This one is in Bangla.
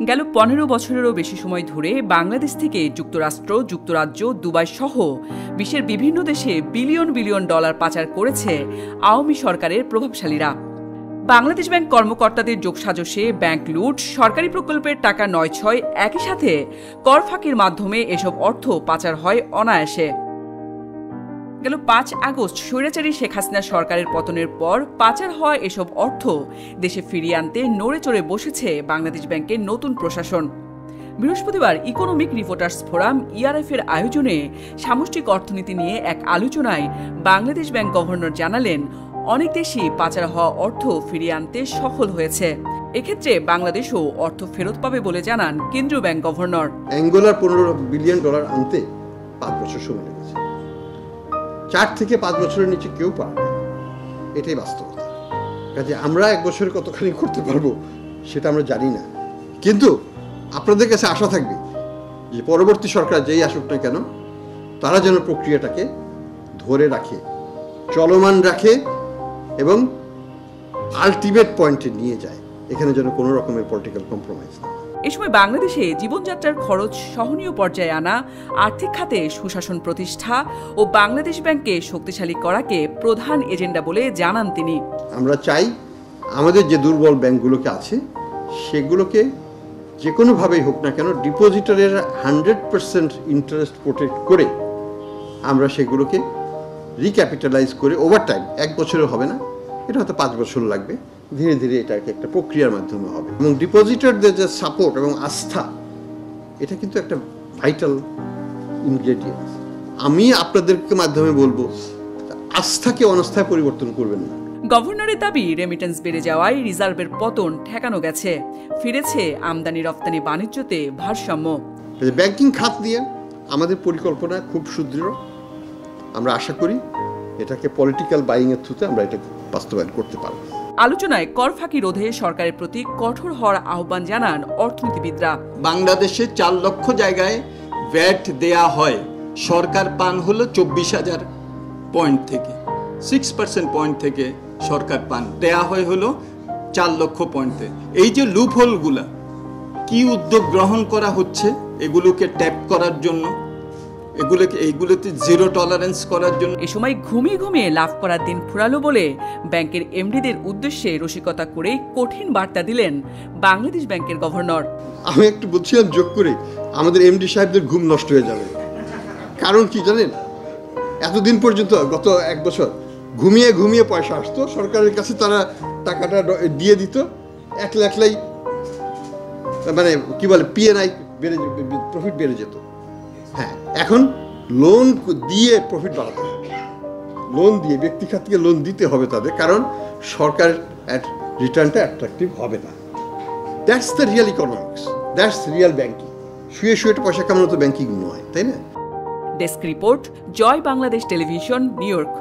গেল ১৫ বছরেরও বেশি সময় ধরে বাংলাদেশ থেকে যুক্তরাষ্ট্র, যুক্তরাজ্য, দুবাই সহ বিশ্বের বিভিন্ন দেশে বিলিয়ন বিলিয়ন ডলার পাচার করেছে আওয়ামী সরকারের প্রভাবশালীরা। বাংলাদেশ ব্যাংক কর্মকর্তাদের যোগসাজশে ব্যাংক লুট, সরকারি প্রকল্পের টাকা নয়-ছয়, একই সাথে কর ফাঁকির মাধ্যমে এসব অর্থ পাচার হয় অনায়াসে। গেল ৫ আগস্ট স্বৈরাচারী শেখ হাসিনা সরকারের পতনের পর পাচার হওয়া এসব অর্থ দেশে ফিরিয়ে আনতে নড়ে চড়ে বসেছে বাংলাদেশ ব্যাংকের নতুন প্রশাসন। বৃহস্পতিবার ইকোনমিক রিপোর্টার্স ফোরাম ইআরএফ এর আয়োজনে সামষ্টিক অর্থনীতি নিয়ে এক আলোচনায় বাংলাদেশ ব্যাংক গভর্নর জানালেন, অনেক দেশই পাচার হওয়া অর্থ ফিরিয়ে আনতে সফল হয়েছে। এক্ষেত্রে বাংলাদেশও অর্থ ফেরত পাবে বলে জানান কেন্দ্রীয় ব্যাংক গভর্নর। অ্যাঙ্গোলার $15 বিলিয়ন আনতে 5 বছর সময় লেগেছে। 4 থেকে 5 বছরের নিচে কেউ পারে না, এটাই বাস্তবতা। কাজে আমরা 1 বছরে কতখানি করতে পারবো সেটা আমরা জানি না, কিন্তু আপনাদের কাছে আশা থাকবে যে পরবর্তী সরকার যেই আসুক না কেন তারা যেন প্রক্রিয়াটাকে ধরে রাখে, চলমান রাখে এবং আলটিমেট পয়েন্টে নিয়ে যায়। এখানে যেন কোনো রকমের পলিটিক্যাল কম্প্রোমাইজ না। এ সময় বাংলাদেশে জীবনযাত্রার খরচ সহনীয় পর্যায়ে আনা, আর্থিক খাতে সুশাসন প্রতিষ্ঠা ও বাংলাদেশ ব্যাংককে শক্তিশালী করাকে প্রধান এজেন্ডা বলে জানান তিনি। আমরা চাই আমাদের যে দুর্বল ব্যাংকগুলোকে আছে সেগুলোকে যে কোনোভাবেই হোক না কেন ডিপোজিটরের 100% ইন্টারেস্ট প্রোটেক্ট করে আমরা সেগুলোকে রিক্যাপিটালাইজ করে ওভার টাইম, 1 বছরে হবে না, এটা হয়তো 5 বছর লাগবে, ধীরে ধীরে এটাকে একটা প্রক্রিয়ার মাধ্যমে হবে। এবং ডিপোজিটরদের যে সাপোর্ট এবং আস্থা, এটা কিন্তু একটা ভাইটাল ইনগ্রেডিয়েন্টস। আমি আপনাদেরকে মাধ্যমে বলবো, আস্থাকে অনাস্থায় পরিবর্তন করবেন না। গভর্নরের দাবি, রেমিটেন্স বেড়ে যাওয়ায় রিজার্ভের পতন ঠেকানো গেছে, ফিরেছে আমদানি রপ্তানি বাণিজ্যতে ভারসাম্য। ব্যাংকিং খাত দিয়ে আমাদের পরিকল্পনা খুব সুদৃঢ়। আমরা আশা করি এটাকে পলিটিক্যাল বাইং এর থ্রুতে আমরা এটা বাস্তবায়ন করতে পারব। আলোচনায় কর ফাঁকি রোধে সরকারের প্রতি কঠোর হওয়ার আহ্বান জানান অর্থনীতিবিদরা। বাংলাদেশে 4 লক্ষ জায়গায় ভ্যাট দেয়া হয়, সরকার পান হলো 24,000 পয়েন্ট থেকে, 6% পয়েন্ট থেকে সরকার পান দেয়া হয় হলো 4 লক্ষ পয়েন্টে। এই যে লুপহোলগুলা, কি উদ্যোগ গ্রহণ করা হচ্ছে এগুলোকে ট্যাপ করার জন্য, এইগুলোতে জিরো টলারেন্স করার জন্য। এ সময় ঘুমিয়ে ঘুমিয়ে লাভ করার দিন ফুরালো বলে ব্যাংকের এমডিদের উদ্দেশ্যে রসিকতা করে কঠিন বার্তা দিলেন বাংলাদেশ ব্যাংকের গভর্নর। আমি একটু বলছিলাম যোগ করে, আমাদের এমডি সাহেবদের ঘুম নষ্ট হয়ে যাবে। কারণ কি জানেন, এতদিন পর্যন্ত গত 1 বছর ঘুমিয়ে ঘুমিয়ে পয়সা আসতো সরকারের কাছে, তারা টাকাটা দিয়ে দিত, একলাই মানে কি বলে পিএনআই প্রফিট বেড়ে যেত। হ্যাঁ, এখন লোন দিয়ে প্রফিট বাড়াতে হবে, লোন দিয়ে ব্যক্তি খাত থেকে লোন দিতে হবে তাদের, কারণ সরকার রিটার্নটা অ্যাট্রাকটিভ হবে না। That's the real economics, that's real banking. শুয়ে শুয়ে পয়সা কামানো তো ব্যাংকিং নয়, তাই না? ডেস্ক রিপোর্ট, জয় বাংলাদেশ টেলিভিশন, নিউ ইয়র্ক।